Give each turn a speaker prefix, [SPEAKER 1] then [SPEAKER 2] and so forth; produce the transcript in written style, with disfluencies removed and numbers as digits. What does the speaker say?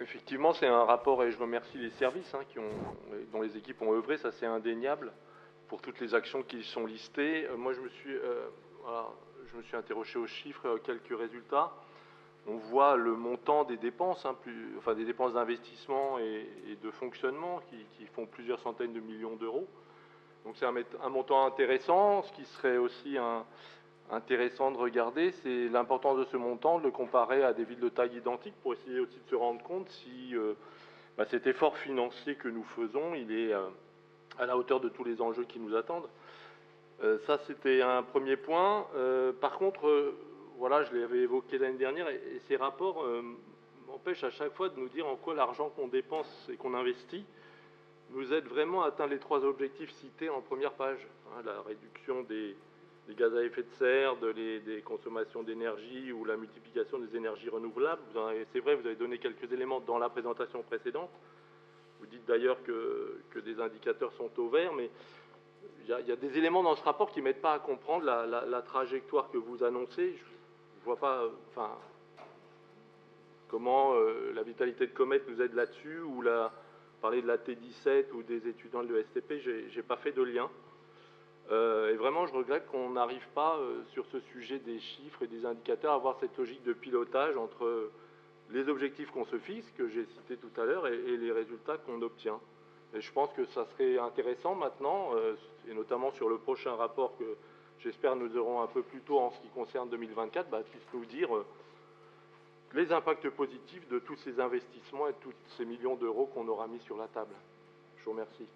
[SPEAKER 1] Effectivement, c'est un rapport et je remercie les services dont les équipes ont œuvré, ça c'est indéniable, pour toutes les actions qui sont listées. Moi, voilà, je me suis interrogé aux chiffres, quelques résultats. On voit le montant des dépenses, enfin des dépenses d'investissement et de fonctionnement qui font plusieurs centaines de millions d'euros. Donc c'est un montant intéressant. Ce qui serait aussi intéressant de regarder, c'est l'importance de ce montant, de le comparer à des villes de taille identique pour essayer aussi de se rendre compte si cet effort financier que nous faisons, il est à la hauteur de tous les enjeux qui nous attendent. Ça, c'était un premier point. Par contre, voilà, je l'avais évoqué l'année dernière, et ces rapports m'empêchent à chaque fois de nous dire en quoi l'argent qu'on dépense et qu'on investit nous aide vraiment à atteindre les trois objectifs cités en première page. La réduction des gaz à effet de serre, des consommations d'énergie ou la multiplication des énergies renouvelables. C'est vrai, vous avez donné quelques éléments dans la présentation précédente. Vous dites d'ailleurs que des indicateurs sont au vert, mais il y a des éléments dans ce rapport qui ne m'aident pas à comprendre la trajectoire que vous annoncez. Je ne vois pas comment la vitalité de Comet nous aide là-dessus, ou parler de la T17 ou des étudiants de l'ESTP, je n'ai pas fait de lien. Et vraiment, je regrette qu'on n'arrive pas, sur ce sujet des chiffres et des indicateurs, à avoir cette logique de pilotage entre les objectifs qu'on se fixe, que j'ai cités tout à l'heure, et les résultats qu'on obtient. Et je pense que ça serait intéressant maintenant, et notamment sur le prochain rapport que j'espère nous aurons un peu plus tôt en ce qui concerne 2024, puisse nous dire les impacts positifs de tous ces investissements et de tous ces millions d'euros qu'on aura mis sur la table. Je vous remercie.